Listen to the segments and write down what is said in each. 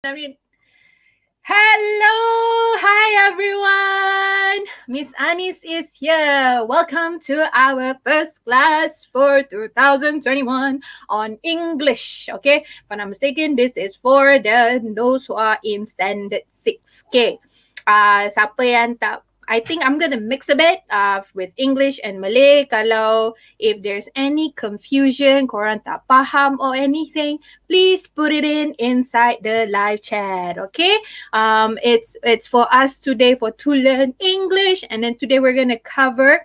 I mean, hello, hi everyone. Miss Anis is here. Welcome to our first class for 2021 on English. Okay, if I'm not mistaken, this is for those who are in standard 6K. Siapa yang tak, I think I'm gonna mix a bit with English and Malay. Kalau if there's any confusion, korang tak faham or anything, please put it in inside the live chat. Okay, it's for us today to learn English, and then today we're gonna cover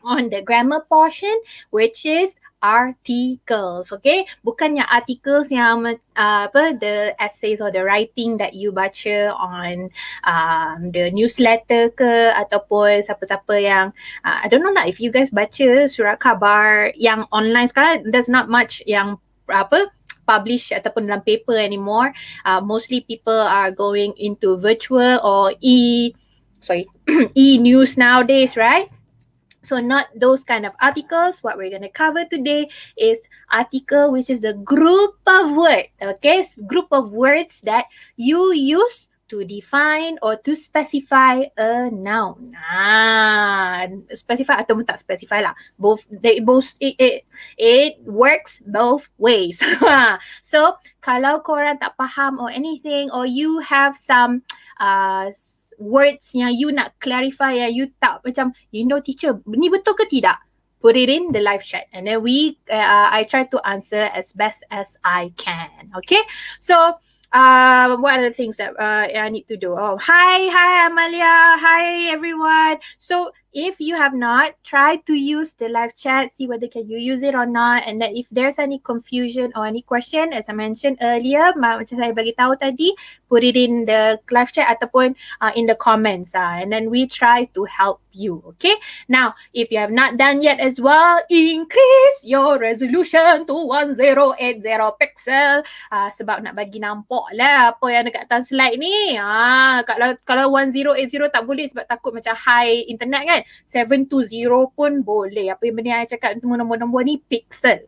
on the grammar portion, which is articles. Okay, bukannya articles yang the essays or the writing that you baca on the newsletter ke, ataupun siapa-siapa yang I don't know lah if you guys baca surat khabar yang online sekarang. There's not much yang publish ataupun dalam paper anymore. Mostly people are going into virtual or e-news nowadays, right? So not those kind of articles. What we're going to cover today is article, which is the group of words. Okay, group of words that you use to define or to specify a noun. Specify atau tak specify lah. It works both ways. So kalau korang tak faham or anything, or you have some words yang you nak clarify, yang you tak macam, teacher, ni betul ke tidak? Put it in the live chat, and then I try to answer as best as I can. Okay, so what are the things that I need to do? Oh, hi Amalia, hi everyone. So if you have not, try to use the live chat, see whether can you use it or not, and then if there's any confusion or any question, as I mentioned earlier, macam saya bagi tahu tadi, put it in the live chat ataupun in the comments, and then we try to help you. Okay, now if you have not done yet as well, increase your resolution to 1080 pixel, sebab nak bagi nampak lah apa yang dekat atas slide ni. Kalau 1080 tak boleh sebab takut macam high internet kan, 720 pun boleh. Apa yang benda yang cakap nombor-nombor ni pixel,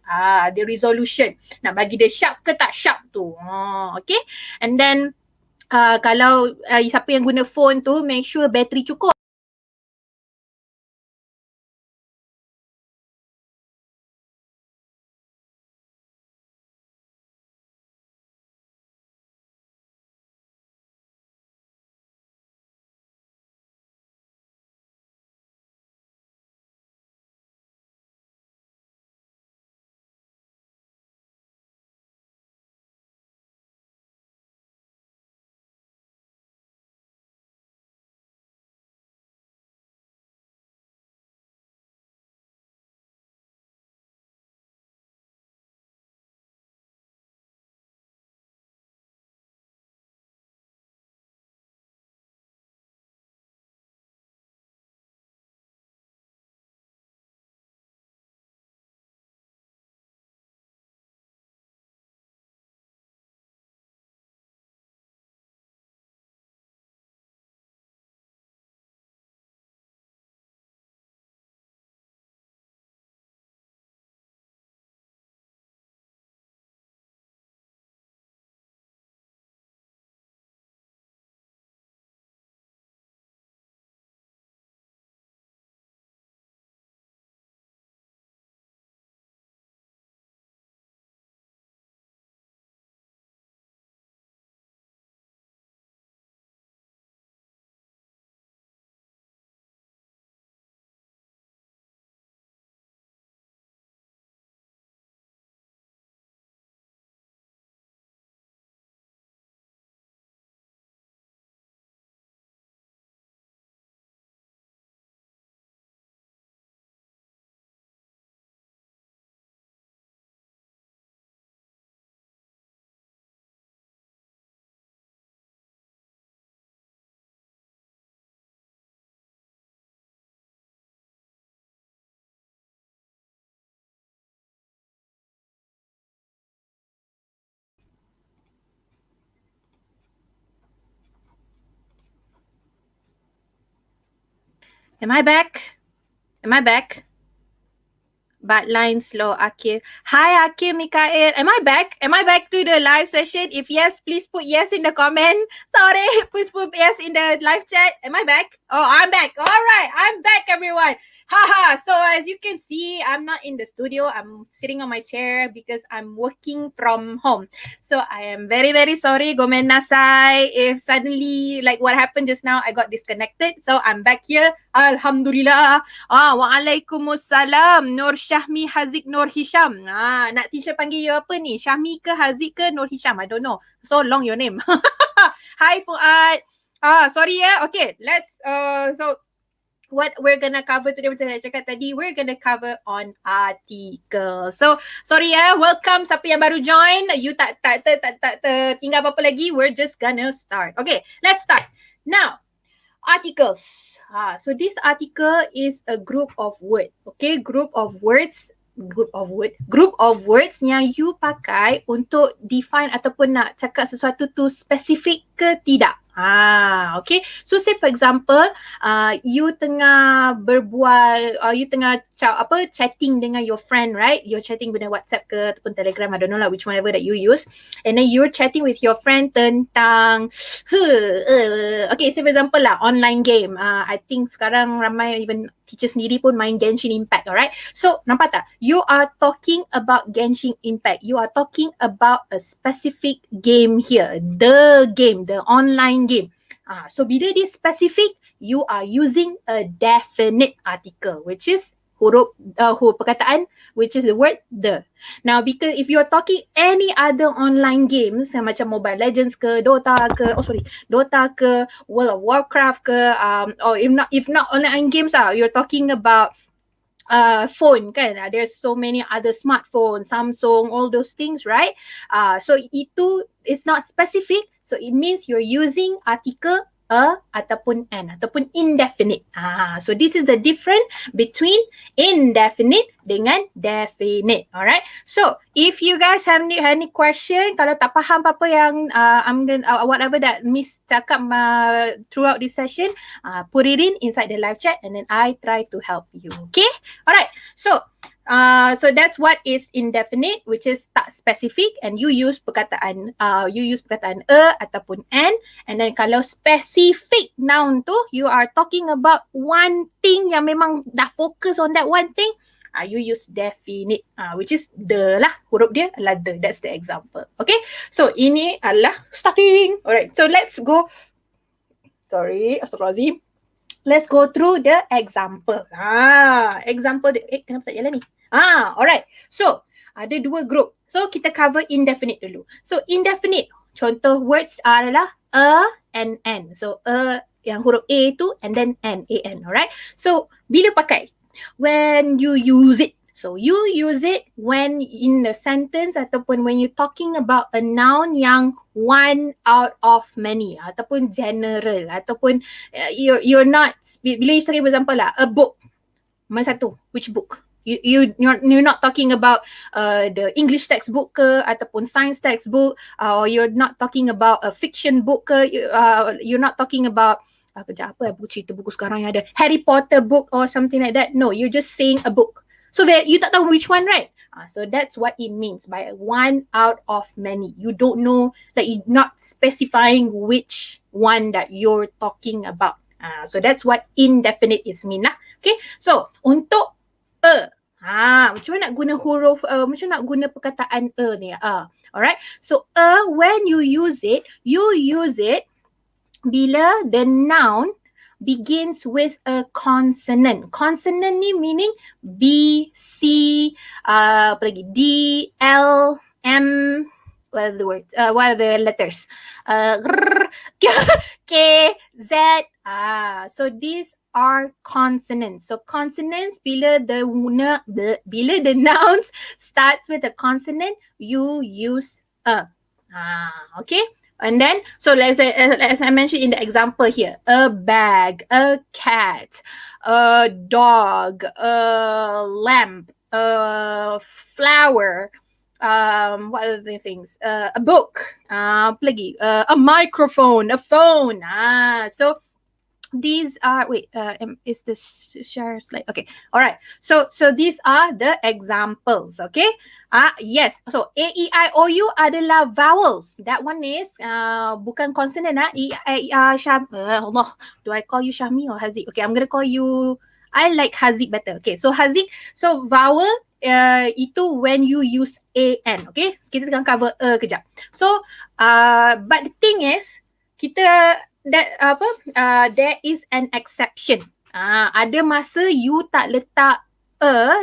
the resolution, nak bagi dia sharp ke tak sharp tu. Okay, and then kalau siapa yang guna phone tu, make sure bateri cukup. Am I back? but line slow. Akil. Hi Akil, Mikael. Am I back? Am I back to the live session? If yes, please put yes in the comment. Sorry, please put yes in the live chat. Am I back? Oh, I'm back. All right, I'm back, everyone. Haha. So as you can see, I'm not in the studio. I'm sitting on my chair because I'm working from home. So I am very, very sorry. Gomen nasai if suddenly like what happened just now, I got disconnected. So I'm back here. Alhamdulillah. Waalaikumsalam. Nur Syahmi Haziq Nur Hisham. Nak teacher panggil you apa ni? Syahmi ke Haziq ke Nur Hisham? I don't know. So long your name. Hi Fuad. Sorry ya. Okay, let's so what we're gonna cover today, macam saya cakap tadi, we're gonna cover on article. So, sorry ya, welcome siapa yang baru join. You tak tinggal apa-apa lagi. We're just gonna start. Okay, let's start. Now, articles. So this article is a group of words. Okay, group of words yang you pakai untuk define ataupun nak cakap sesuatu tu spesifik ke tidak. Okay. So say for example, you tengah berbual, you tengah chatting dengan your friend, right? You're chatting with WhatsApp ke ataupun Telegram, I don't know lah, which whatever that you use. And then you're chatting with your friend tentang okay, say for example lah, online game. I think sekarang ramai even teacher sendiri pun main Genshin Impact, alright? So nampak tak? You are talking about Genshin Impact. You are talking about a specific game here. The game, the online game. So bila dia specific, you are using a definite article, which is huruf perkataan, which is the word the. Now because if you are talking any other online games macam Mobile Legends ke, Dota ke, World of Warcraft ke, or if not online games you're talking about phone kan, there's so many other smartphones, Samsung, all those things, right? So itu is not specific, so it means you're using article a ataupun an ataupun indefinite. So this is the difference between indefinite dengan definite. Alright. So if you guys have any question, kalau tak faham apa-apa yang whatever that Miss cakap throughout this session, put it inside the live chat and then I try to help you. Okay. Alright. So that's what is indefinite, which is tak specific, and you use perkataan a ataupun an. And then kalau specific noun tu, you are talking about one thing yang memang dah fokus on that one thing, you use definite, which is the lah, huruf dia adalah the. That's the example. Okay, so ini adalah starting. Alright, so let's go. Sorry, astagfirullahaladzim. Let's go through the example. Example kenapa tak jalan ni? Alright. So, ada dua group. So, kita cover indefinite dulu. So, indefinite, contoh words adalah a and an. So, a yang huruf A tu and then an, A-N. Alright. So, bila pakai? When you use it. So, you use it when in the sentence ataupun when you're talking about a noun yang one out of many ataupun general ataupun you're not, bila you say for example lah, a book. Mana satu? Which book? You're not talking about the English textbook ke ataupun science textbook, or you're not talking about a fiction book ke, you're not talking about cerita buku sekarang yang ada Harry Potter book or something like that. No, you're just saying a book. So you tak tahu which one, right? So that's what it means by one out of many. You don't know, that you're not specifying which one that you're talking about. So that's what indefinite is mean lah. Okay, so untuk a, macam mana nak guna huruf, macam mana nak guna perkataan a ni? Alright, so a, when you use it bila the noun begins with a consonant. Consonant ni meaning B, C, apa lagi? D, L, M, what are the words? What are the letters? K, Z. So these are consonants. So consonants, bila the nouns starts with a consonant, you use a. Okay. And then, so let's say, as I mentioned in the example here, a bag, a cat, a dog, a lamp, a flower, what are the things? A book, a microphone, a phone. So these are is this share slide? Okay, all right. So these are the examples. Okay. Yes. So A, E, I, O, U adalah vowels. That one is bukan consonant. Allah, do I call you Syahmi or Haziq? Okay, I'm gonna call you. I like Haziq better. Okay, so Haziq. So vowel itu when you use an. Okay, so, kita akan cover kejap. So but the thing is kita there is an exception. Ada masa you tak letak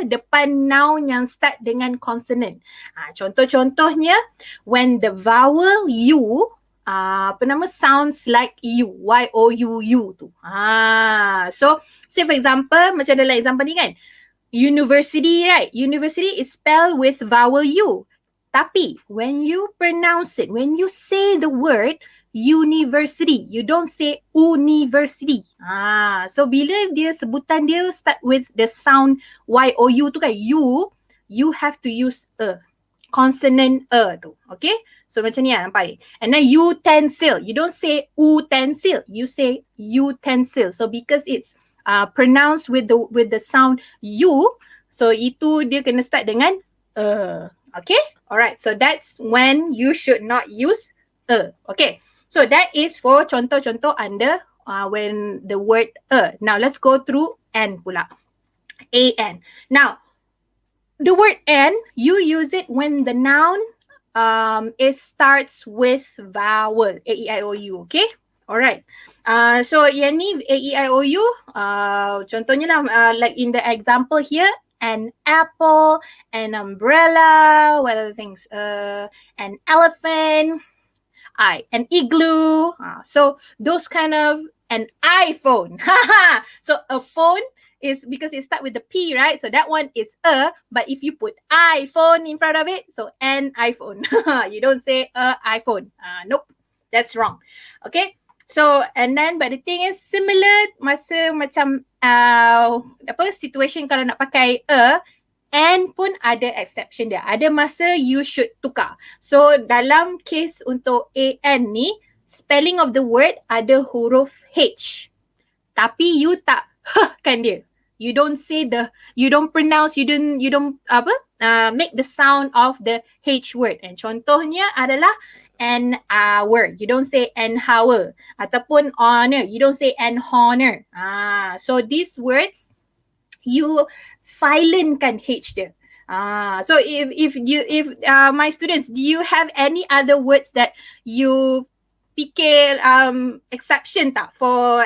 depan noun yang start dengan consonant. Contoh-contohnya when the vowel U sounds like you, Y-O-U-U tu. So say for example, macam dalam example ni kan, university, right? University is spelled with vowel U. Tapi when you pronounce it, when you say the word university, you don't say university. So bila dia sebutan dia start with the sound Y-O-U tu kan, you have to use consonant tu. Okay? So macam ni lah, nampak. And then utensil, you don't say utensil, you say utensil. So because it's pronounced with the sound U, so itu dia kena start dengan okay? Alright, so that's when you should not use okay? So that is for contoh-contoh under when the word Now let's go through an pula. An. Now, the word an, you use it when the noun it starts with vowel. A, E, I, O, U. Okay? Alright. So yang ni A, E, I, O, U. Contohnya lah, like in the example here, an apple, an umbrella, what other things? An elephant, an igloo. So those kind of, an iPhone. So a phone is because it starts with the P, right? So that one is but if you put iPhone in front of it, so an iPhone. You don't say iPhone. Nope, that's wrong. Okay. So and then but the thing is similar masa macam situation kalau nak pakai and pun ada exception dia. Ada masa you should tukar. So dalam case untuk an ni, spelling of the word ada huruf H. Tapi you tak kan dia. You don't say you don't pronounce, you don't make the sound of the H word. And contohnya adalah an hour. You don't say an hour. Ataupun honor. You don't say an honor. So these words, you silentkan H dia. So if my students, do you have any other words that you fikir exception tak for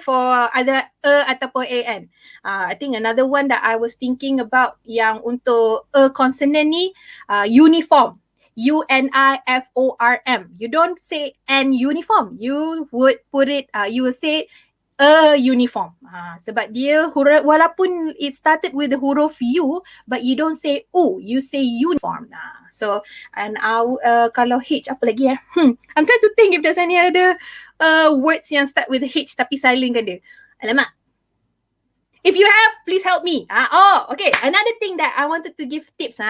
for either ataupun an? I think another one that I was thinking about yang untuk consonant ni, uniform. U-N-I-F-O-R-M. You don't say an uniform. You would put it, you will say a uniform. Sebab dia walaupun it started with the huruf U, but you don't say U, you say uniform. So and kalau H apa lagi ya? I'm trying to think if there's any other words yang start with H tapi silent kan dia. Alamak. If you have, please help me. Okay. Another thing that I wanted to give tips.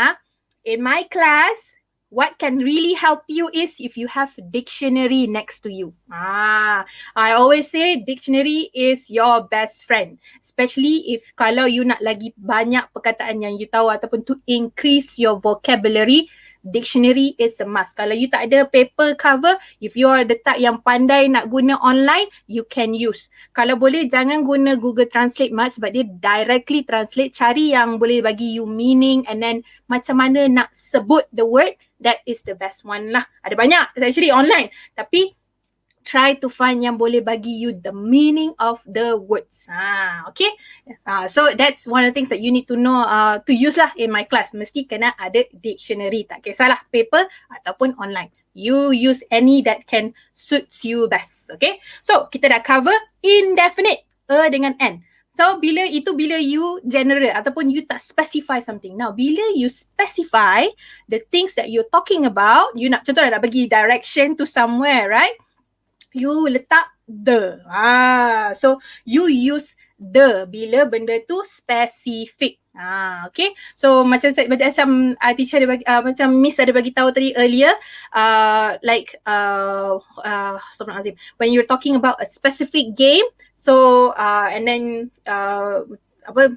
In my class, what can really help you is if you have dictionary next to you. I always say dictionary is your best friend. Especially if kalau you nak lagi banyak perkataan yang you tahu ataupun to increase your vocabulary, dictionary is a must. Kalau you tak ada paper cover, if you are the type yang pandai nak guna online, you can use. Kalau boleh jangan guna Google Translate much sebab dia directly translate. Cari yang boleh bagi you meaning and then macam mana nak sebut the word. That is the best one lah. Ada banyak actually online. Tapi try to find yang boleh bagi you the meaning of the words. Okay. So that's one of the things that you need to know to use lah in my class. Mesti kena ada dictionary. Tak kisahlah paper ataupun online. You use any that can suits you best. Okay. So kita dah cover indefinite. Dengan N. So bila you general ataupun you tak specify something. Now bila you specify the things that you're talking about, you nak contohnya nak bagi direction to somewhere, right? You letak the. So you use the bila benda tu specific. Okay. So macam teacher ada bagi, macam Miss ada bagi tahu tadi earlier, Astagfirullahalazim, when you're talking about a specific game, so and then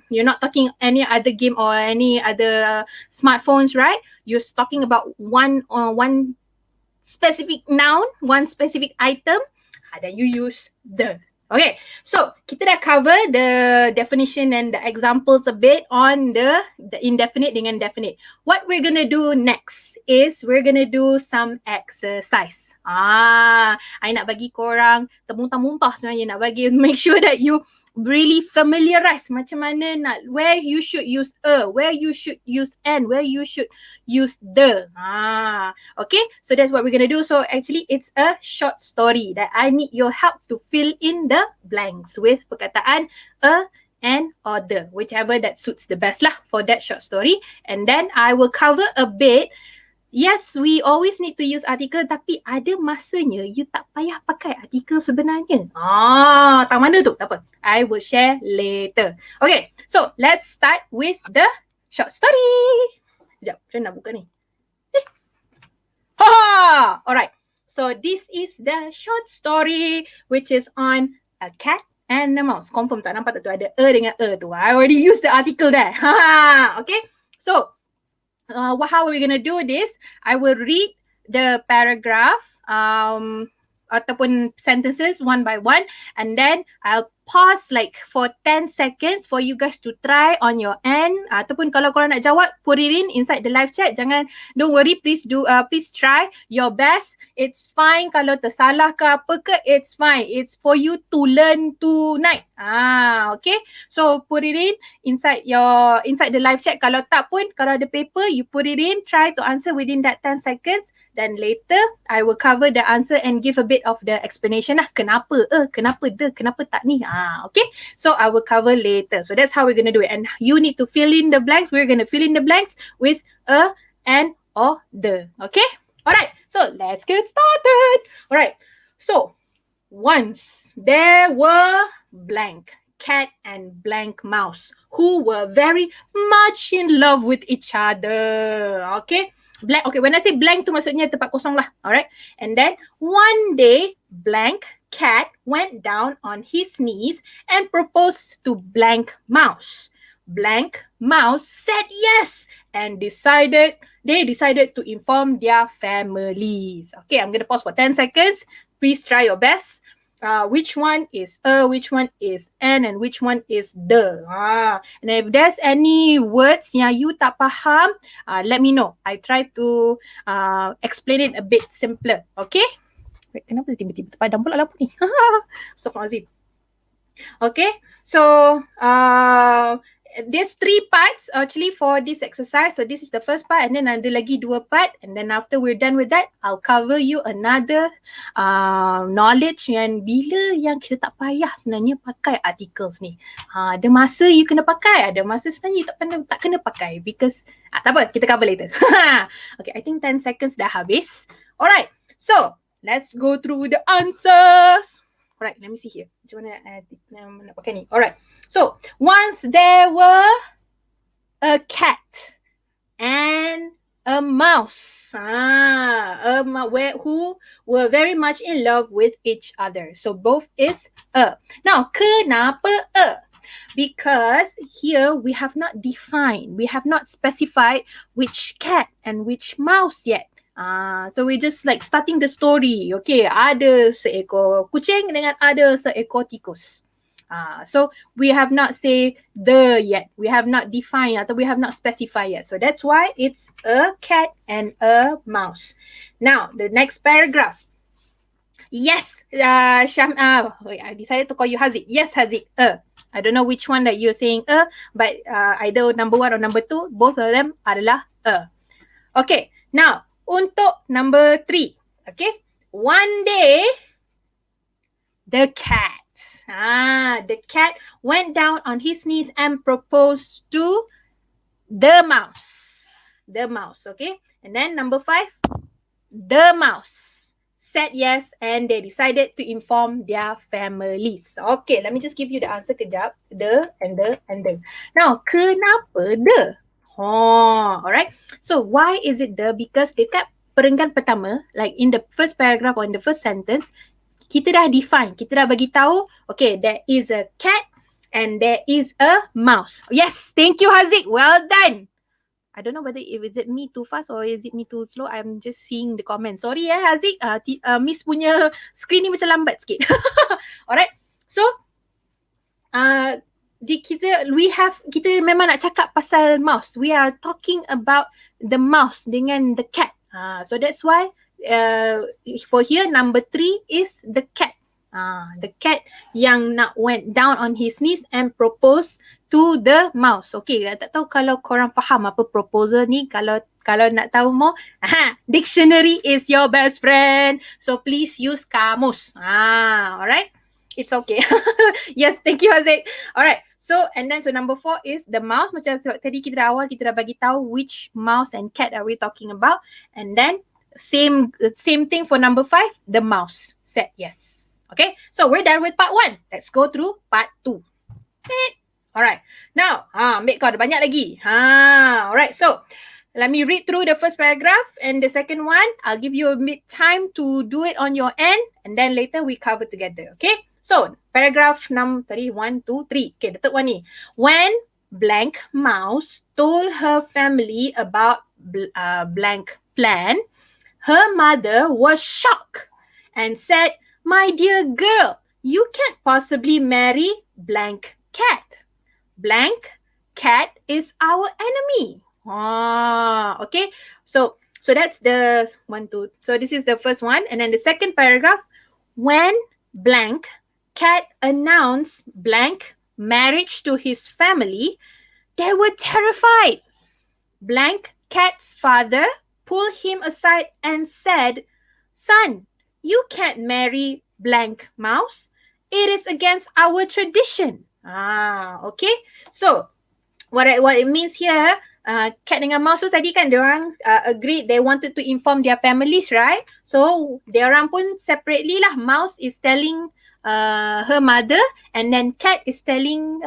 you're not talking any other game or any other smartphones, right? You're talking about one specific noun, one specific item, then you use the. Okay, so kita dah cover the definition and the examples a bit on the indefinite dengan definite. What we're gonna do next is we're gonna do some exercise. I nak bagi korang termuntah-muntah sebenarnya, nak bagi make sure that you really familiarize macam mana where you should use where you should use and, where you should use the. Okay, so that's what we're gonna do. So actually it's a short story that I need your help to fill in the blanks with perkataan a and or the, whichever that suits the best lah for that short story. And then I will cover a bit. Yes, we always need to use article, tapi ada masanya you tak payah pakai article sebenarnya. Tak mana tu? Tak apa. I will share later. Okay, so let's start with the short story. Sekejap, saya nak buka ni. Alright, so this is the short story which is on a cat and a mouse. Confirm tak nampak tak tu ada dengan tu. I already used the article there. Okay, so how are we going to do this? I will read the paragraph ataupun sentences one by one, and then I'll pause like for 10 seconds for you guys to try on your end, ataupun kalau korang nak jawab, put it in inside the live chat. Don't worry, please try your best. It's fine kalau tersalah ke apa ke, it's fine. It's for you to learn tonight. Okay, so put it in inside the live chat. Kalau tak pun, kalau ada paper, you put it in, try to answer within that 10 seconds. Then later I will cover the answer and give a bit of the explanation lah. Kenapa kenapa tak ni. Okay, so I will cover later. So that's how we're going to do it. And you need to fill in the blanks. We're going to fill in the blanks with a, and, or, the. Okay, alright, so let's get started. Alright, so once there were blank cat and blank mouse who were very much in love with each other. Okay, blank. Okay, when I say blank tu maksudnya tempat kosong lah. Alright, and then one day blank cat went down on his knees and proposed to blank mouse. Blank mouse said yes and they decided to inform their families. Okay, I'm going to pause for 10 seconds. Please try your best. Which one is which one is and which one is the. And if there's any words yang you tak faham, let me know. I try to explain it a bit simpler. Okay? Wait, kenapa tiba-tiba terpadam pula lampu ni? Astagfirullahalazim. Okay, so there's 3 parts actually for this exercise. So this is the first part, and then ada lagi 2 part, and then after we're done with that, I'll cover you another knowledge yang bila yang kita tak payah sebenarnya pakai articles ni. Ada masa you kena pakai, ada masa sebenarnya you tak kena pakai, because tak apa, kita cover later. Okay, I think 10 seconds dah habis. Alright, so let's go through the answers. Alright, let me see here. Macam mana nak pakai ni? Alright, so once there were a cat and a mouse who were very much in love with each other. So both is a. Now, kenapa a? Because here we have not defined, we have not specified which cat and which mouse yet. So we just like starting the story. Okay, ada seekor kucing dengan ada seekor tikus. So we have not say the yet. We have not defined atau we have not specified yet. So that's why it's a cat and a mouse. Now, the next paragraph. Yes, wait, I decided to call you Haziq. Yes, Haziq, I don't know which one that you're saying but either number 1 or number 2, both of them adalah a. Okay, now, untuk number 3, okay. One day, the cat went down on his knees and proposed to the mouse. The mouse, okay. And then number 5, the mouse said yes and they decided to inform their families. Okay, let me just give you the answer kejap. The and the and the. Now, kenapa the? Alright. So, why is it the? Because dekat perenggan pertama, like in the first paragraph or in the first sentence, kita dah define, kita dah bagi tahu, okay, there is a cat and there is a mouse. Yes, thank you Haziq. Well done. I don't know whether is it me too fast or is it me too slow. I'm just seeing the comments. Sorry Haziq, Miss punya screen ni macam lambat sikit. Alright. So, kita memang nak cakap pasal mouse. We are talking about the mouse dengan the cat. So that's why for here number 3 is the cat. The cat yang nak went down on his knees and propose to the mouse. Okay, tak tahu kalau korang faham apa proposal ni. Kalau nak tahu more, dictionary is your best friend. So please use kamus. Alright. It's okay. Yes, thank you Haziq. Alright. So number 4 is the mouse. Macam sebab tadi kita dah bagi tahu which mouse and cat are we talking about. And then same thing for number 5, the mouse said yes. Okay, so we're done with part 1. Let's go through part 2. Alright, now, Mek kau ada banyak lagi. Alright, so let me read through the first paragraph and the second one. I'll give you a bit time to do it on your end and then later we cover together. Okay, so paragraph 1, 2, 3. Okay, the third one ni. When blank mouse told her family about blank plan, her mother was shocked and said, "My dear girl, you can't possibly marry blank cat. Blank cat is our enemy." Okay. So that's the 1, 2. So this is the first one. And then the second paragraph, when blank cat announced blank marriage to his family, they were terrified. Blank cat's father pulled him aside and said, "Son, you can't marry blank mouse. It is against our tradition." Okay. So, what it means here, cat dengan mouse tu tadi kan diorang agreed they wanted to inform their families, right? So, diorang pun separately lah. Mouse is telling her mother and then cat is telling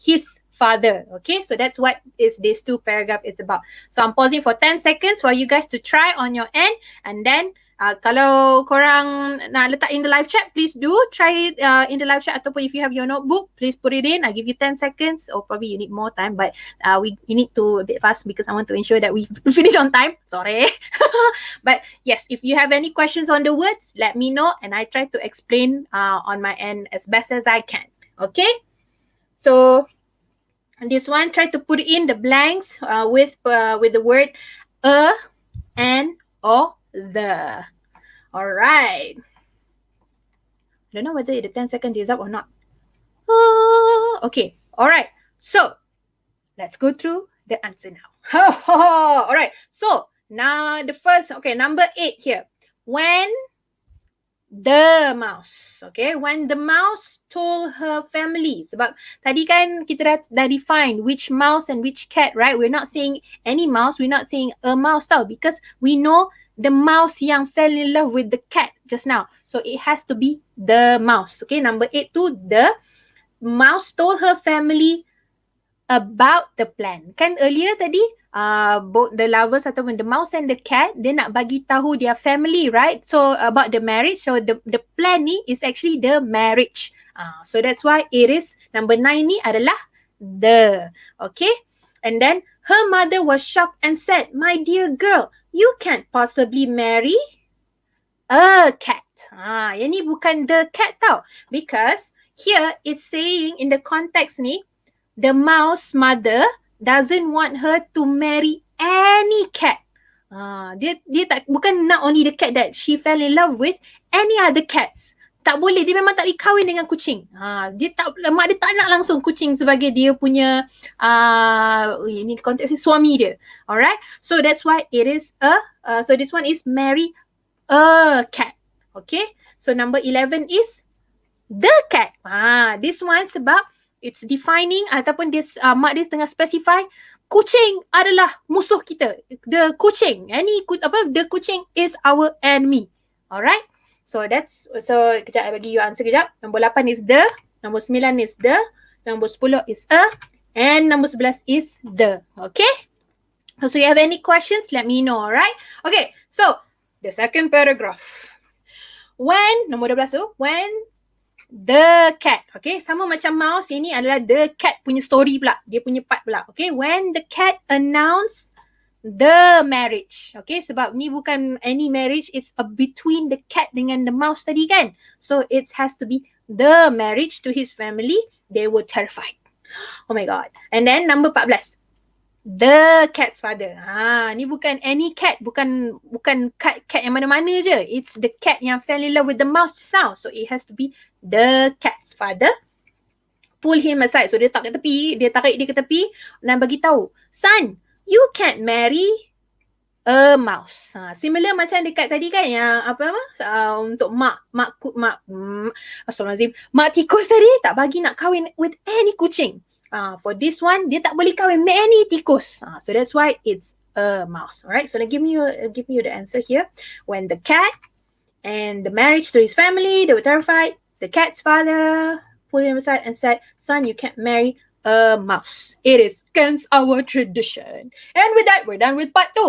his father. Okay, so that's what is this 2 paragraph is about. So, I'm pausing for 10 seconds for you guys to try on your end and then kalau korang nak letak in the live chat, please do try it in the live chat ataupun if you have your notebook, please put it in. I give you 10 seconds or probably you need more time but we need to a bit fast because I want to ensure that we finish on time. Sorry. But yes, if you have any questions on the words, let me know and I try to explain on my end as best as I can. Okay? So this one, try to put in the blanks with the word a, and, or, the. Alright. I don't know whether the 10 seconds is up or not. Okay. Alright. So, let's go through the answer now. Alright. So, now the first, okay, number 8 here. When the mouse. Okay. When the mouse told her family. Sebab tadi kan kita dah define which mouse and which cat, right? We're not saying any mouse. We're not saying a mouse tau. Because we know the mouse yang fell in love with the cat just now. So it has to be the mouse. Okay, number 8 tu, the mouse told her family about the plan. Kan earlier tadi, both the lovers ataupun the mouse and the cat, dia nak bagi tahu their family, right? So about the marriage. So the plan ni is actually the marriage. So that's why it is, number 9 ni adalah the. Okay, and then her mother was shocked and said, "My dear girl, you can't possibly marry a cat." Yang ni bukan the cat tau. Because here it's saying in the context ni, the mouse mother doesn't want her to marry any cat. Dia tak, bukan not only the cat that she fell in love with, any other cats. Tak boleh, dia memang tak boleh kahwin dengan kucing. Mak dia tak nak langsung kucing sebagai dia punya ini konteks suami dia. Alright, so that's why it is so this one is marry a cat. Okay, so number 11 is the cat. This one sebab it's defining ataupun this mak dia tengah specify kucing adalah musuh kita. The kucing, the kucing is our enemy. Alright? So kejap I bagi you answer kejap. Nombor 8 is the, nombor 9 is the, nombor 10 is a, and nombor 11 is the. Okay? So you have any questions, let me know, alright? Okay, so the second paragraph. When, nombor 12 tu, when the cat, okay, sama macam mouse, ini adalah the cat punya story pula, dia punya part pula, okay. When the cat announced the marriage, okay, sebab ni bukan any marriage, it's a between the cat dengan the mouse tadi kan. So it has to be the marriage to his family, they were terrified. Oh my god. And then number 14. The cat's father. Ni bukan any cat, bukan cat yang mana-mana je. It's the cat yang fell in love with the mouse just now. So it has to be the cat's father. Pull him aside. So dia tak kat tepi, dia tarik dia ke tepi dan bagi tahu, son, you can't marry a mouse. Similar macam dekat tadi kan yang untuk mak astagfirullahalazim, mak tikus tadi tak bagi nak kahwin with any kucing. For this one, dia tak boleh kahwin many tikus. So that's why it's a mouse. Alright, so give me you the answer here. When the cat and the marriage to his family, they were terrified. The cat's father pulled him aside and said, son, you can't marry a mouse. It is against our tradition. And with that, we're done with part 2.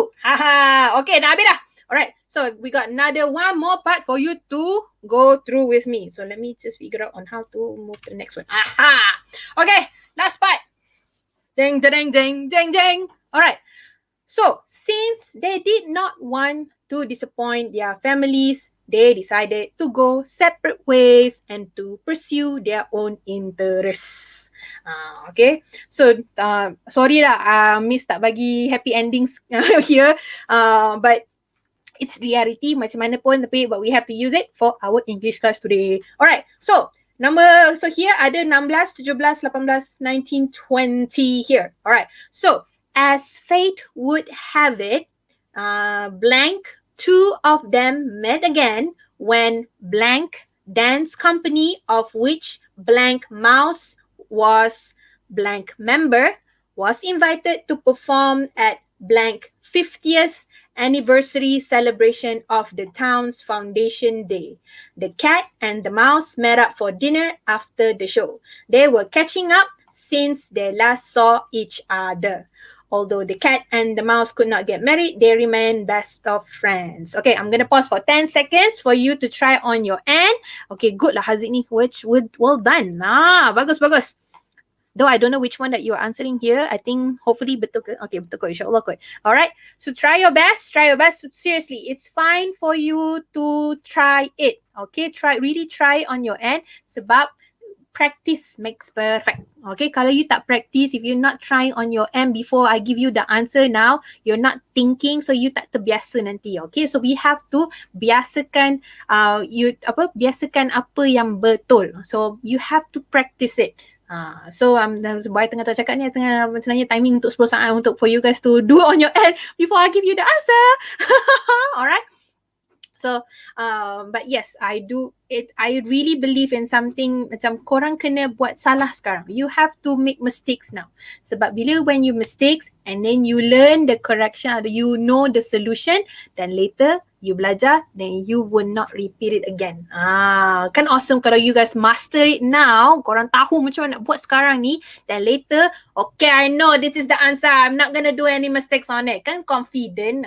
Okay, dah habis dah. Alright, so we got another one more part for you to go through with me. So let me just figure out on how to move to the next one. Okay. Last part. Ding, ding, ding, ding, ding. Alright. So, since they did not want to disappoint their families, they decided to go separate ways and to pursue their own interests. Okay. So, sorry lah, Miss tak bagi happy endings here. But it's reality macam mana pun, but we have to use it for our English class today. Alright. So here ada 16, 17, 18, 19, 20 here. Alright. So, as fate would have it, blank, two of them met again when blank dance company, of which blank mouse was blank member, was invited to perform at blank 50th anniversary celebration of the town's foundation day. The cat and the mouse met up for dinner after the show. They were catching up since they last saw each other. Although the cat and the mouse could not get married, they remain best of friends. Okay, I'm going to pause for 10 seconds for you to try on your end. Okay, good lah Haziq ni. Well done. Bagus. Though I don't know which one that you're answering here. I think hopefully betul ke? Okay, betul kot. InsyaAllah kot. Alright. So try your best. Seriously, it's fine for you to try it. Okay, really try on your end. Sebab practice makes perfect. Okay, kalau you tak practice, if you're not trying on your end before I give you the answer now, you're not thinking, so you tak terbiasa nanti. Okay, so we have to biasakan biasakan apa yang betul. So you have to practice it. So boy tengah cakap ni sebenarnya timing untuk 10 saat for you guys to do on your end before I give you the answer. Alright. So but yes, I really believe in something macam korang kena buat salah sekarang. You have to make mistakes now. Sebab when you mistakes and then you learn the correction, or you know the solution, then later you belajar, then you will not repeat it again. Kan awesome kalau you guys master it now, korang tahu macam mana nak buat sekarang ni, then later, okay, I know this is the answer, I'm not gonna do any mistakes on it. Kan confident.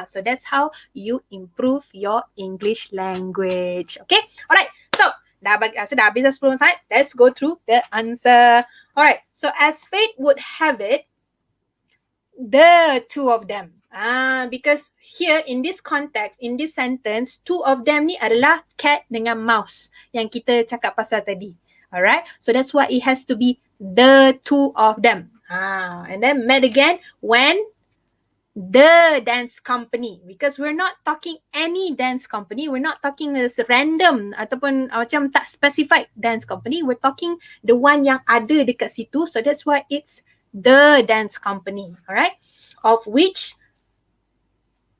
So that's how you improve your English language. Okay? Alright. So, dah habis dah 10 saat. Let's go through the answer. Alright. So, as fate would have it, the two of them. Because here in this context, in this sentence, two of them ni adalah cat dengan mouse yang kita cakap pasal tadi. Alright. So that's why it has to be the two of them. And then met again when the dance company, because we're not talking any dance company, we're not talking this random ataupun macam tak specified dance company, we're talking the one yang ada dekat situ. So that's why it's the dance company. Alright. Of which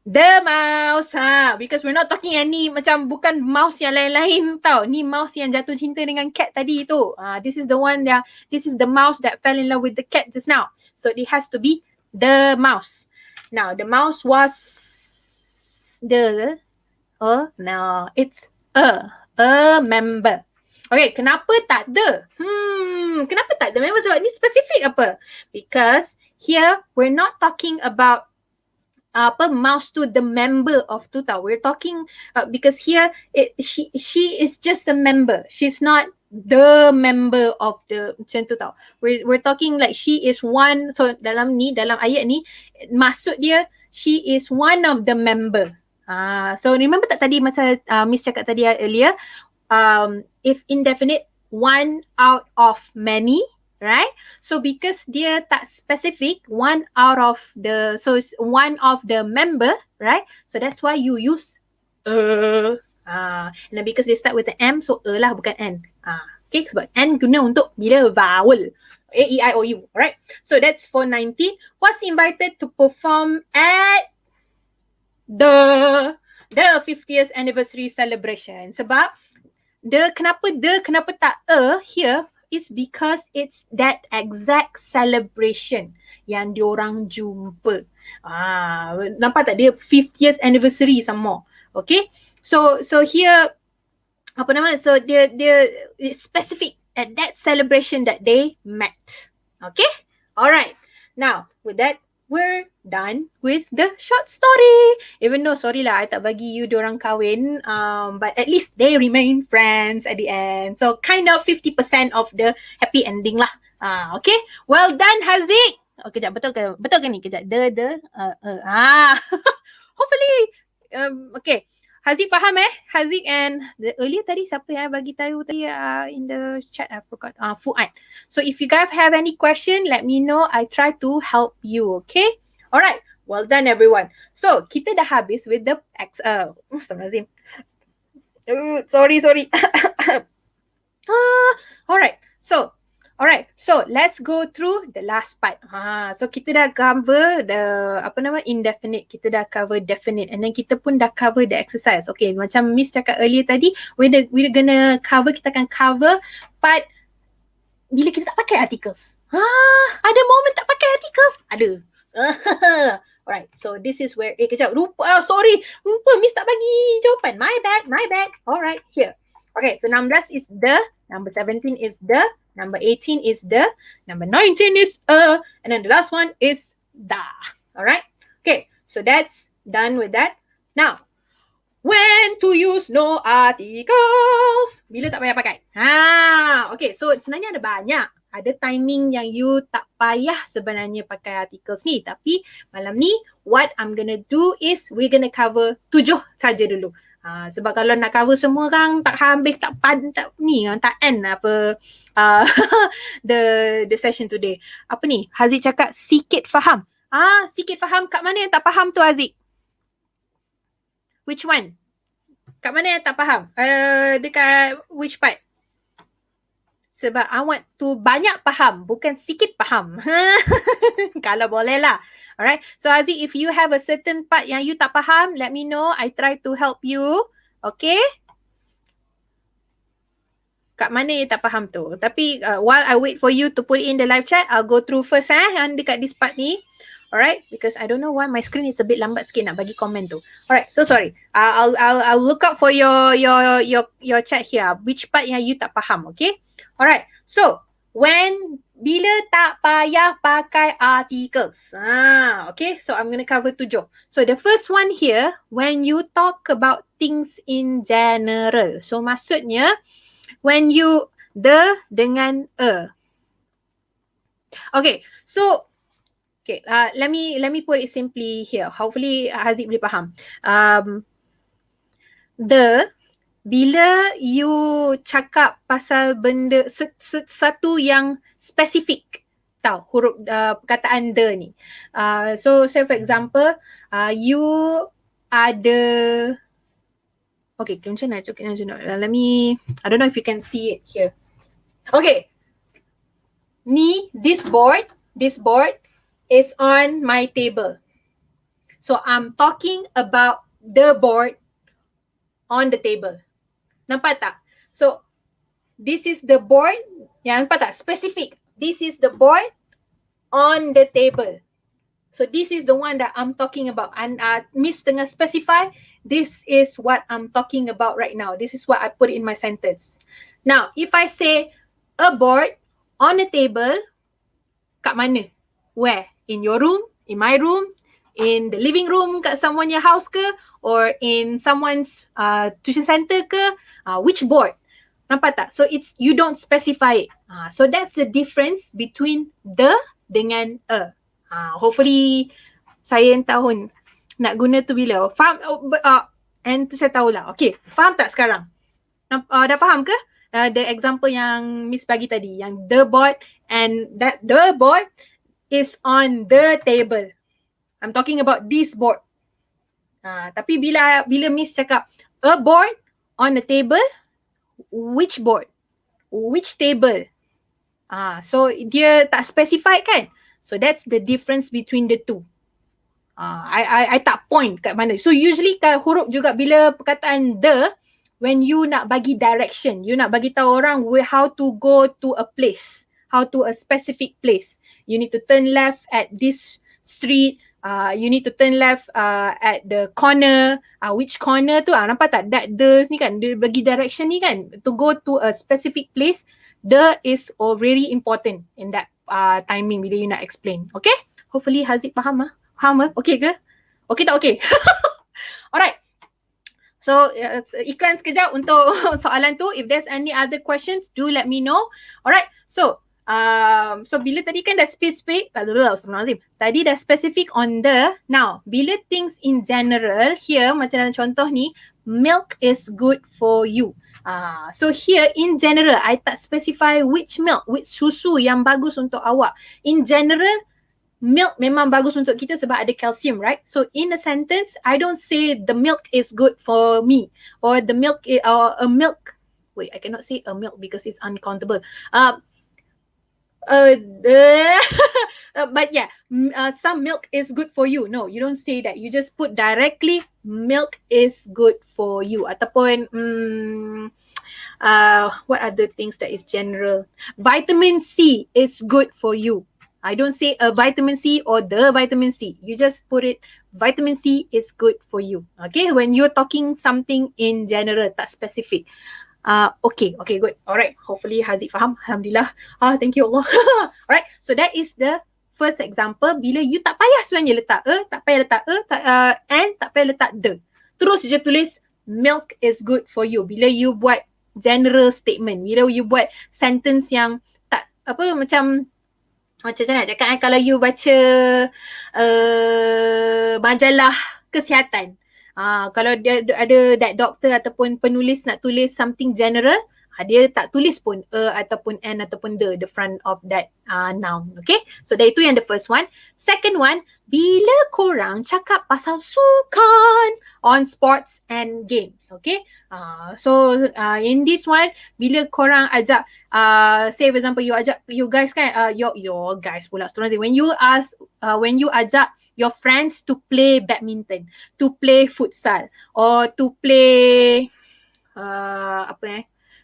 the mouse, because we're not talking any macam bukan mouse yang lain-lain tau. Ni mouse yang jatuh cinta dengan cat tadi tu. This is the mouse that fell in love with the cat just now. So it has to be the mouse. Now the mouse was Oh, no, it's a member. Okay, kenapa tak the? Kenapa tak the member? Sebab ni spesifik apa? Because here we're not talking about mouse to the member of tutor. We're talking because here she is just a member. She's not the member of the macam tu tau. We're talking like she is one. So dalam ayat ni maksud dia she is one of the member. So remember tak tadi masa Miss cakap tadi earlier, if indefinite, one out of many, right? So because dia tak specific, one of the member, right? So that's why you use and then because they start with the M, so lah bukan N. Okay, sebab N guna untuk bila vowel. A, E, I, O, U, alright? So that's for 19. Was invited to perform at the 50th anniversary celebration. Sebab kenapa tak here is because it's that exact celebration yang diorang jumpa. Nampak tak dia 50th anniversary some more. Okay? So here so dia it's specific at that celebration that they met. Okay? Alright. Now, with that, we're done with the short story. Even though, sorry lah, I tak bagi you diorang kahwin, but at least they remain friends at the end. So, kind of 50% of the happy ending lah. Okay? Well done, Haziq. Oh, kejap, betul ke ni? Kejap. Hopefully. Okay. Haziq faham Haziq and the earlier tadi siapa yang bagi tahu tadi in the chat, I forgot. Fuad. So if you guys have any question, let me know. I try to help you, okay? Alright. Well done everyone. So kita dah habis with the Astagfirullahaladzim. Sorry. Alright. So let's go through the last part. So kita dah cover the indefinite, kita dah cover definite, and then kita pun dah cover the exercise. Okay, macam Miss cakap earlier tadi, we're gonna cover, kita akan cover part bila kita tak pakai articles. Ada moment tak pakai articles? Ada. Alright, so this is where kejap, lupa Miss tak bagi jawapan. My bad. Alright, here. Okay, so 16 is the, number 17 is the, number 18 is the, number 19 is and then the last one is the. Alright? Okay, so that's done with that. Now, when to use no articles? Bila tak payah pakai? Okay, so sebenarnya ada banyak. Ada timing yang you tak payah sebenarnya pakai articles ni. Tapi malam ni, what I'm gonna do is we're gonna cover 7 saja dulu. Sebab kalau nak cover semua orang tak habis, tak end the session today. Apa ni? Haziq cakap sikit faham. Sikit faham, kat mana yang tak faham tu Haziq? Which one? Kat mana yang tak faham? Dekat which part? Sebab I want to banyak faham, bukan sikit faham. Kalau boleh lah. Alright. So Haziq, if you have a certain part yang you tak faham, let me know. I try to help you. Okay? Kat mana you tak faham tu? Tapi while I wait for you to put in the live chat, I'll go through first yang dekat this part ni. Alright, because I don't know why my screen is a bit lambat sikit nak bagi komen tu. Alright, so sorry. I'll look up for your chat here. Which part yang you tak faham, okay? Alright, so bila tak payah pakai articles. Okay, so I'm going to cover 7. So the first one here, when you talk about things in general. So maksudnya, when you dengan a. Okay, so let me put it simply here. Hopefully Haziq boleh faham. Bila you cakap pasal benda sesuatu yang spesifik, tahu huruf perkataan the ni. So say for example, you ada, okay, macam mana? Let me, I don't know if you can see it here. Okay, this board is on my table. So I'm talking about the board on the table. Nampak tak? So this is the board. Nampak tak? Specific. This is the board on the table. So this is the one that I'm talking about. And Miss tengah specify this is what I'm talking about right now. This is what I put in my sentence. Now, if I say a board on a table, kat mana? Where? In your room? In my room? In the living room kat someone your house ke? Or in someone's tuition center ke? Which board? Nampak tak? So it's, you don't specify it. So that's the difference between the dengan a. Hopefully saya tahu nak guna tu bila. Faham? And tu saya tahulah. Okay, faham tak sekarang? Dah faham ke? The example yang Miss bagi tadi, yang the board and that the board is on the table. I'm talking about this board. Tapi bila Miss cakap a board on the table, which board? Which table? So dia tak specify kan? So that's the difference between the two. I tak point kat mana. So usually kan huruf juga bila perkataan the, when you nak bagi direction, you nak bagi tahu orang how to go to a place, how to a specific place. You need to turn left at this street. You need to turn left at the corner. Which corner tu? Nampak tak? That the ni kan, dia bagi direction ni kan. To go to a specific place, the is very important in that timing bila you nak explain. Okay? Hopefully Haziq faham ah. Faham ah? Okay ke? Okay tak okay? Alright. So iklan sekejap untuk soalan tu. If there's any other questions, do let me know. Alright. So bila tadi kan dah specific, tadi dah specific on the. Now, bila things in general, here macam dalam contoh ni, milk is good for you. So here in general, I tak specify which milk, which susu yang bagus untuk awak. In general, milk memang bagus untuk kita sebab ada calcium, right? So in a sentence, I don't say the milk is good for me, or the milk or a milk. Wait, I cannot say a milk because it's uncountable. But yeah, some milk is good for you. No, you don't say that. You just put directly milk is good for you. Ataupun what other things that is general? Vitamin C is good for you. I don't say a vitamin C or the vitamin C. You just put it, vitamin C is good for you. Okay, when you're talking something in general, tak specific. Okay, good. Alright, hopefully Haziq faham. Alhamdulillah. Thank you Allah. Alright, so that is the first example. Bila you tak payah sebenarnya letak tak payah letak and tak payah letak the. Terus je tulis milk is good for you. Bila you buat general statement, bila you buat sentence yang tak macam nak cakap kalau you baca majalah kesihatan. Kalau dia ada that doctor ataupun penulis nak tulis something general, dia tak tulis pun ataupun an ataupun the front of that noun. Okay, so that itu yang the first one. Second one, bila korang cakap pasal sukan on sports and games. Okay, so in this one, bila korang ajak say for example you ajak you guys kan your guys pula when you ajak your friends to play badminton, to play futsal, or to play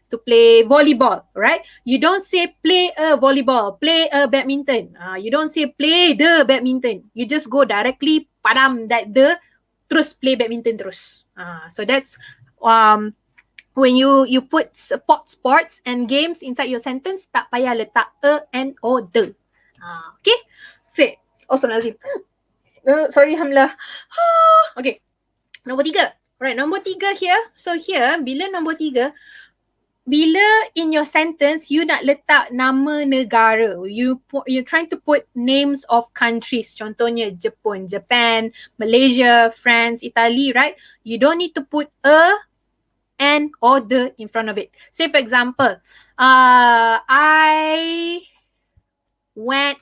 to play volleyball, right? You don't say play a volleyball, play a badminton. You don't say play the badminton. You just go directly padam that the, terus play badminton terus. So that's when you put sports and games inside your sentence, tak payah letak a and or the. Okay? Say. Nazim. Sorry, Alhamdulillah. Okay. Nombor 3. Alright, nombor 3 here. So here, bila nombor 3, bila in your sentence, you nak letak nama negara. You're trying to put names of countries. Contohnya Japan, Malaysia, France, Italy, right? You don't need to put a, and, or the in front of it. Say for example, I went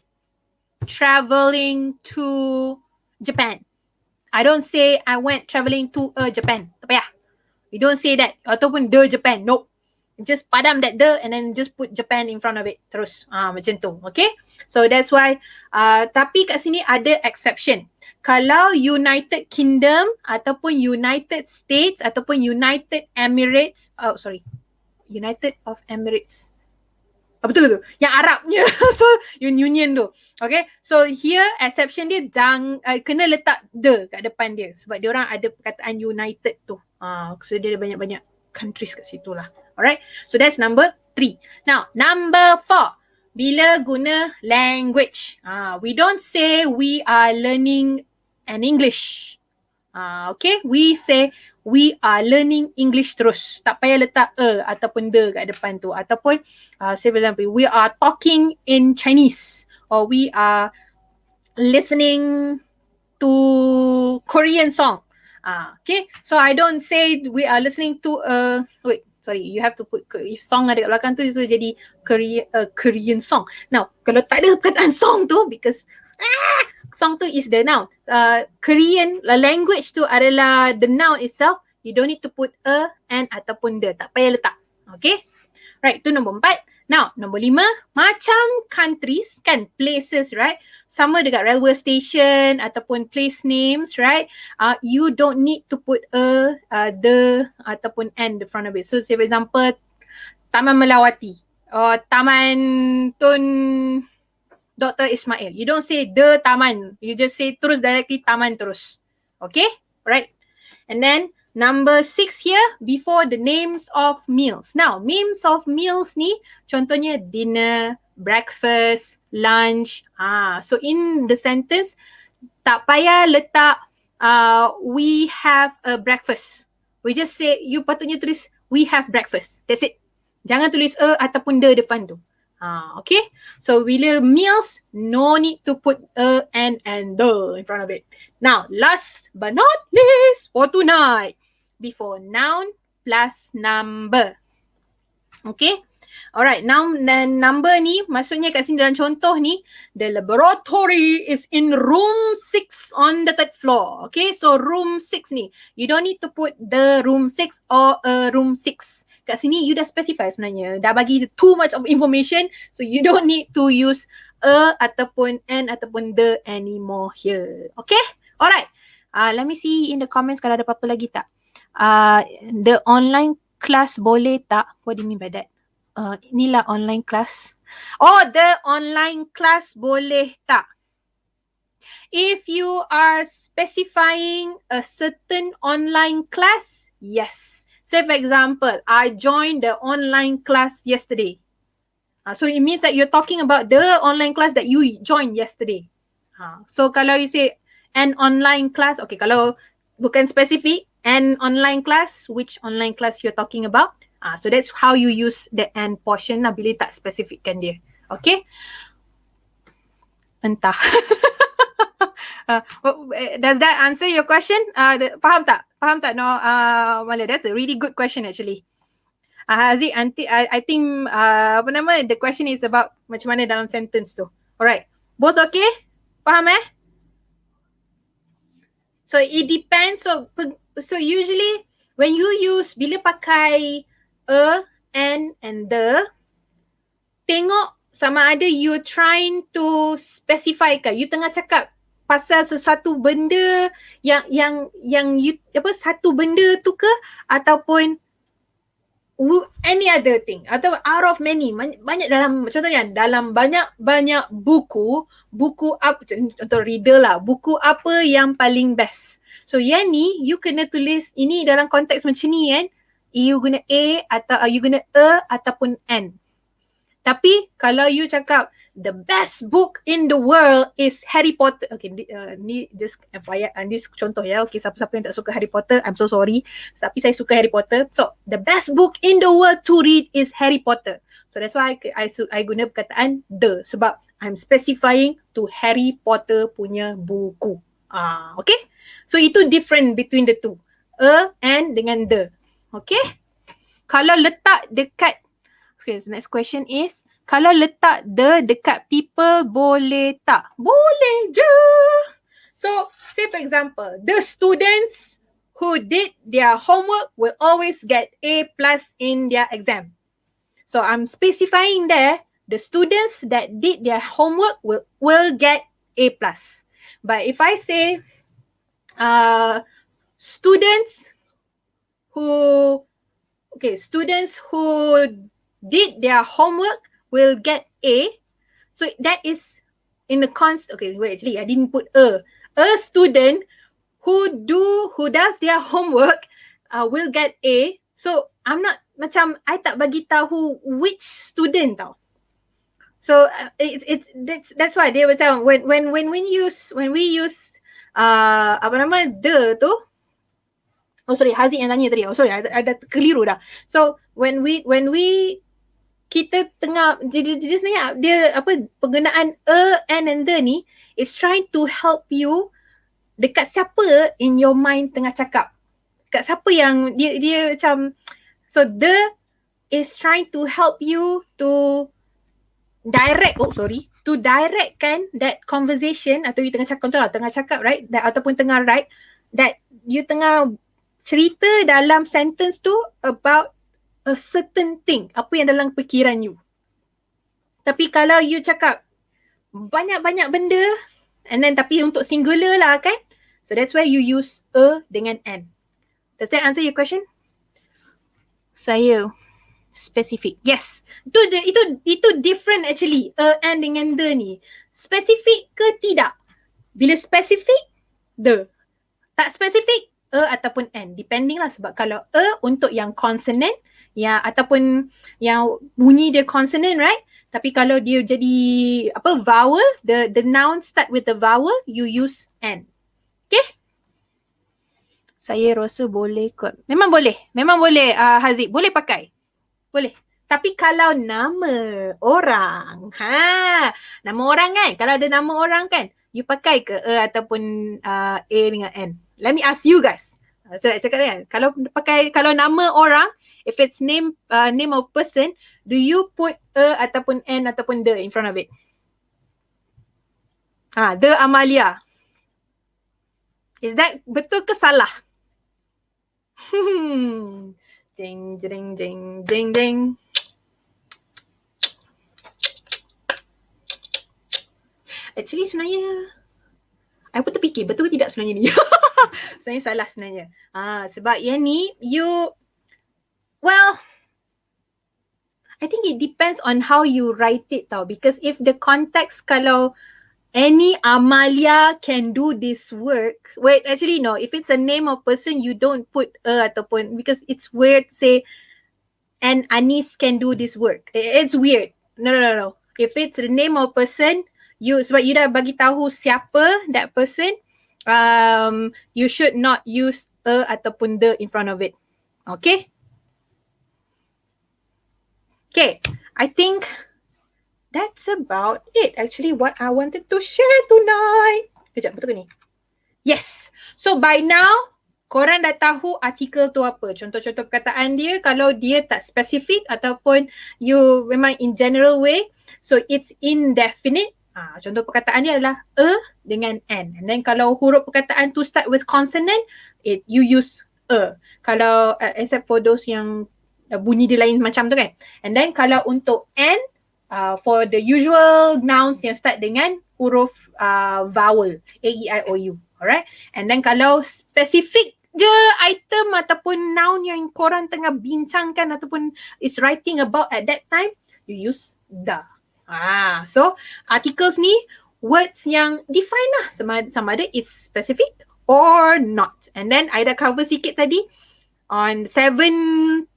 traveling to Japan. I don't say I went traveling to Japan. Tak payah. You don't say that. Ataupun the Japan. Nope. Just padam that the and then just put Japan in front of it. Terus. Macam tu. Okay. So that's why. Tapi kat sini ada exception. Kalau United Kingdom ataupun United States ataupun United Emirates. United of Emirates. Betul tu. Yang Arabnya. So union tu. Okay. So here exception dia kena letak the kat depan dia. Sebab dia orang ada perkataan united tu. So dia ada banyak-banyak countries kat situ lah. Alright. So that's number 3. Now number 4. Bila guna language. We don't say we are learning an English. Okay. We say we are learning English terus. Tak payah letak ataupun the kat depan tu. Ataupun say for example, we are talking in Chinese. Or we are listening to Korean song. Okay. So I don't say we are listening to you have to put, if song ada kat belakang tu, so jadi Korean song. Now, kalau tak ada perkataan song tu, because song tu is the noun. Korean language tu adalah the noun itself. You don't need to put an ataupun the. Tak payah letak. Okay. Right, tu nombor 4. Now, nombor 5. Macam countries kan, places, right? Sama dekat railway station ataupun place names, right? You don't need to put the ataupun an the front of it. So, say for example, Taman Melawati or Taman Tun Dr. Ismail. You don't say the taman. You just say terus directly taman terus. Okay? Right? And then number 6 here, before the names of meals. Now, names of meals ni contohnya dinner, breakfast, lunch. So in the sentence, tak payah letak we have a breakfast. We just say, you patutnya tulis we have breakfast. That's it. Jangan tulis ataupun the depan tu. Okay. So bila meals, no need to put and the in front of it. Now, last but not least for tonight, before noun plus number. Okay. Alright, now number ni maksudnya kat sini dalam contoh ni, the laboratory is in room 6 on the 3rd floor. Okay, so room 6 ni, you don't need to put the room 6 or room 6. Kat sini you dah specify sebenarnya, dah bagi too much of information, so you don't need to use ataupun an ataupun the anymore here. Okay, alright. Let me see in the comments kalau ada apa-apa lagi tak. The online class boleh tak? What do you mean by that? Inilah online class. Oh, the online class boleh tak? If you are specifying a certain online class, yes. Say for example, I joined the online class yesterday. So it means that you're talking about the online class that you joined yesterday. So kalau you say an online class, okay, kalau bukan specific, an online class, which online class you're talking about? So that's how you use the and portion lah bila tak spesifikkan dia. Okay? Entah. Does that answer your question? Faham tak? Faham tak? No, Mala, that's a really good question actually. Haziq, I think the question is about macam mana dalam sentence tu. Alright. Both okay? Faham So it depends. So usually when you use, bila pakai and the, tengok sama ada you trying to specify ke, you tengah cakap pasal sesuatu benda yang you satu benda tu ke, ataupun any other thing, atau out of many, banyak dalam, contohnya dalam banyak buku apa, contoh reader lah, buku apa yang paling best. So yang ni you kena tulis, ini dalam konteks macam ni kan, you guna a atau you guna ataupun an. Tapi kalau you cakap the best book in the world is Harry Potter. Okay, ni just FYI, ni contoh ya. Okay, siapa-siapa yang tak suka Harry Potter, I'm so sorry. Tapi saya suka Harry Potter. So, the best book in the world to read is Harry Potter. So, that's why I guna perkataan the. Sebab I'm specifying to Harry Potter punya buku. Okay? So, itu different between the two. And dengan the. Okay? Kalau letak dekat, okay, the next question is, kalau letak the dekat people boleh tak? Boleh je. So, say for example, the students who did their homework will always get A+ in their exam. So, I'm specifying there, the students that did their homework will get A+. But if I say, students who did their homework will get A. So that is in the okay, wait, actually I didn't put a. A student who does their homework will get A. So I'm not macam I tak bagi tahu which student tau. So that's why dia macam when we use apa nama the tu. Oh sorry, Haziq yang tanya tadi. Oh sorry, ada keliru dah. So when we kita tengah jadi sebenarnya dia apa penggunaan a and the ni is trying to help you dekat siapa in your mind tengah cakap. Dekat siapa yang dia macam, so the is trying to help you to directkan that conversation atau you tengah cakap right, that, ataupun tengah write that you tengah cerita dalam sentence tu about a certain thing, apa yang dalam fikiran you. Tapi kalau you cakap banyak-banyak benda and then tapi untuk singular lah kan, so that's why you use a dengan an. Does that answer your question? Saya specific. Yes. Itu different actually. A, an dengan the ni. Specific ke tidak? Bila specific, the. Tak specific, a ataupun an. Depending lah, sebab kalau a untuk yang consonant, ya, ataupun yang bunyi dia consonant, right? Tapi kalau dia jadi apa vowel, the noun start with the vowel, you use an. Okay? Saya rasa boleh kot. Memang boleh Haziq, boleh pakai. Boleh. Tapi kalau nama orang, nama orang kan, kalau ada nama orang kan, you pakai ke a ataupun a dengan n? Let me ask you guys. So nak cakap kan, kalau nama orang, if it's name of person, do you put a ataupun n ataupun the in front of it? The Amalia. Is that betul ke salah? Jeng jeng jeng jeng jeng. Actually sebenarnya I pun terfikir betul ke tidak sebenarnya ni. Sebenarnya salah sebenarnya. Sebab yang ni I think it depends on how you write it tau. Because if the context, kalau any Amalia can do this work. Wait, actually no. If it's a name of person, you don't put a ataupun, because it's weird to say and Anis can do this work. It's weird. No. If it's the name of person, sebab you dah bagi tahu siapa that person, you should not use a ataupun the in front of it. Okay? Okay, I think that's about it actually what I wanted to share tonight. Kejap, betul ke ni? Yes. So by now, korang dah tahu artikel tu apa. Contoh-contoh perkataan dia, kalau dia tak spesifik ataupun you memang in general way. So it's indefinite. Contoh perkataan dia adalah a dengan an. And then kalau huruf perkataan tu start with consonant, you use a. Kalau except for those yang bunyi dia lain macam tu kan. And then kalau untuk an, for the usual nouns yang start dengan huruf vowel, A, E, I, O, U. Alright? And then kalau spesifik je item ataupun noun yang korang tengah bincangkan ataupun is writing about at that time, you use the. So articles ni words yang define lah sama ada it's specific or not. And then I dah cover sikit tadi on 7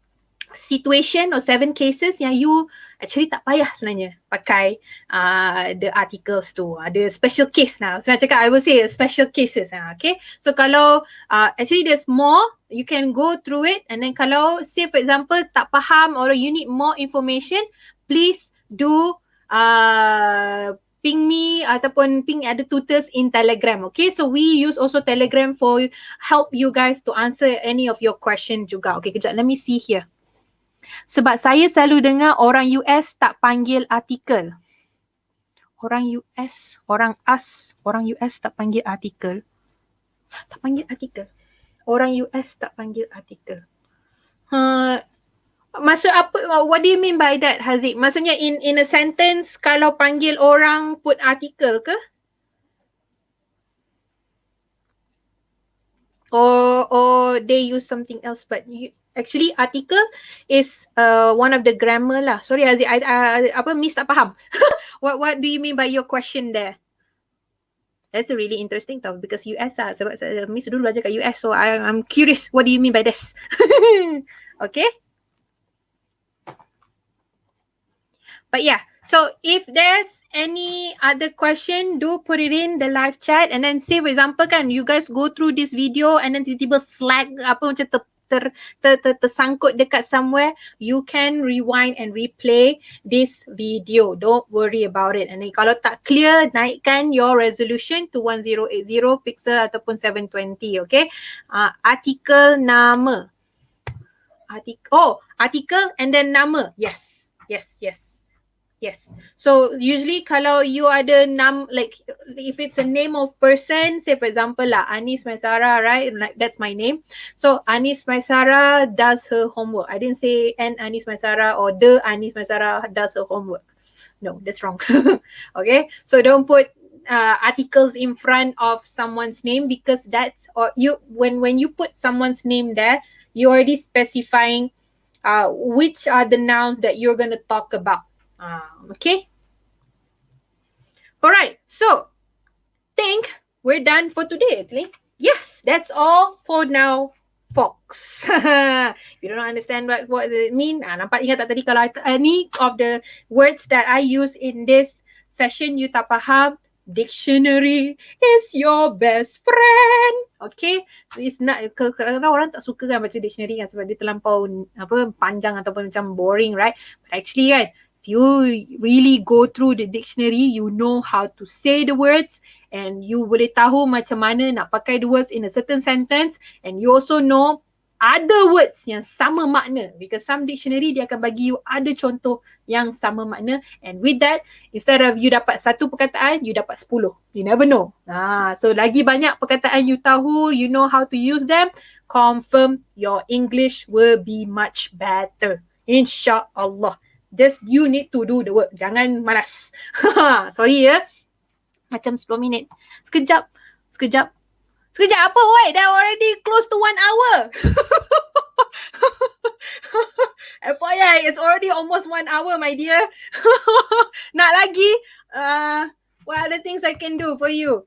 situation or 7 cases yang you actually tak payah sebenarnya pakai the articles tu. Ada special case now. So nak cakap, I will say special cases. Okay. So kalau actually there's more, you can go through it, and then kalau say for example tak faham or you need more information, please do ping me ataupun ping ada tutors in Telegram. Okay, so we use also Telegram for help you guys to answer any of your question juga. Okay, kejap, let me see here. Sebab saya selalu dengar orang US tak panggil artikel. Orang US tak panggil artikel. Tak panggil artikel. Orang US tak panggil artikel. Maksud apa, what do you mean by that, Haziq? Maksudnya in a sentence kalau panggil orang put artikel ke? Or they use something else but Actually, article is one of the grammar lah. Sorry Aziz, Miss tak faham. What do you mean by your question there? That's a really interesting tau, because US lah. Sebab Miss dulu belajar kat US, so I'm curious, what do you mean by this? Okay. But yeah, so if there's any other question, do put it in the live chat, and then say for example kan, you guys go through this video and then tiba-tiba slack apa macam tersangkut dekat somewhere, you can rewind and replay this video. Don't worry about it. And then kalau tak clear, naikkan your resolution to 1080 pixel ataupun 720, okay? Artikel nama. Artikel and then nama. Yes. Yes. So usually kalau you ada like if it's a name of person, say for example lah Anis Maisara, right? Like that's my name. So Anis Maisara does her homework. I didn't say an Anis Maisara or the Anis Maisara does her homework. No, that's wrong. Okay? So don't put articles in front of someone's name, because that's when you put someone's name there, you're already specifying which are the nouns that you're going to talk about. Okay. Alright, so think we're done for today, actually. Yes, that's all for now, folks. You don't understand what it mean? Nampak ingat tak tadi kalau any of the words that I use in this session you tak faham, dictionary is your best friend. Okay, so it's not, kadang-kadang orang tak suka kan baca dictionary kan sebab dia terlampau panjang ataupun macam boring, right? But actually kan, if you really go through the dictionary, you know how to say the words, and you boleh tahu macam mana nak pakai the words in a certain sentence, and you also know other words yang sama makna, because some dictionary dia akan bagi you ada contoh yang sama makna, and with that, instead of you dapat satu perkataan, you dapat 10. You never know. So lagi banyak perkataan you tahu, you know how to use them, confirm your English will be much better. InsyaAllah. Just you need to do the work. Jangan malas. Sorry ya. Macam 10 minit. Sekejap apa woi? Dah already close to 1 hour. FYI, it's already almost 1 hour, my dear. Nak lagi? What are the things I can do for you?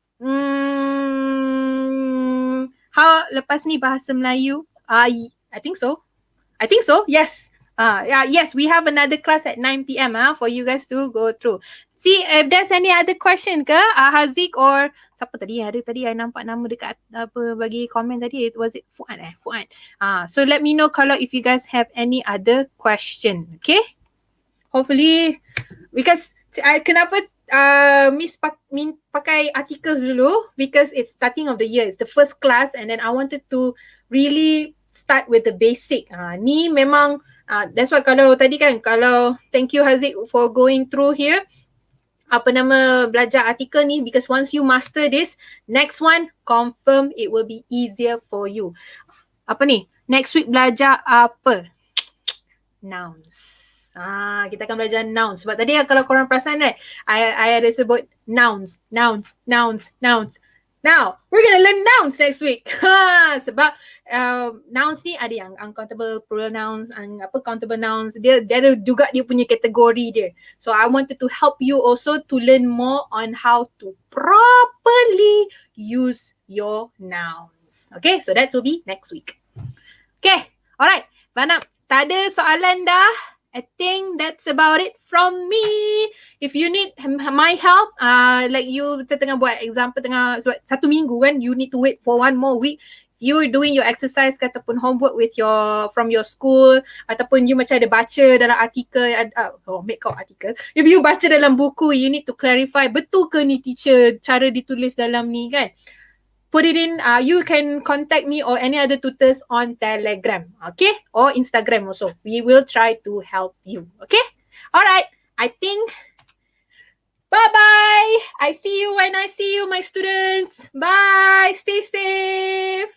Lepas ni bahasa Melayu? I think so. Yes. Yes, we have another class at 9 p.m. For you guys to go through. See if there's any other question ke? Haziq or siapa tadi? Ada tadi I nampak nama dekat bagi komen tadi. Was it Fuad? Fuad. So let me know kalau if you guys have any other question. Okay? Hopefully, because kenapa Miss pakai articles dulu? Because it's starting of the year. It's the first class, and then I wanted to really start with the basic. Ni memang that's why kalau tadi kan, kalau thank you Haziq for going through here, belajar artikel ni, because once you master this, next one confirm it will be easier for you. Next week belajar apa? Nouns. Kita akan belajar nouns. Sebab tadi kalau korang perasan right, I ada sebut nouns. Now, we're gonna learn nouns next week. Sebab nouns ni ada yang uncountable pronouns, countable nouns. Dia ada juga dia punya kategori dia. So I wanted to help you also to learn more on how to properly use your nouns. Okay, so that will be next week. Okay, alright. Tak ada soalan dah. I think that's about it from me. If you need my help, like you tengah buat example tengah 1 minggu kan, you need to wait for 1 more week. You doing your exercise ataupun homework with from your school, ataupun you macam ada baca dalam artikel, make up artikel. If you baca dalam buku, you need to clarify betul ke ni teacher cara ditulis dalam ni kan. Put it in, you can contact me or any other tutors on Telegram, okay? Or Instagram also. We will try to help you, okay? Alright, I think, bye-bye. I see you when I see you, my students. Bye, stay safe.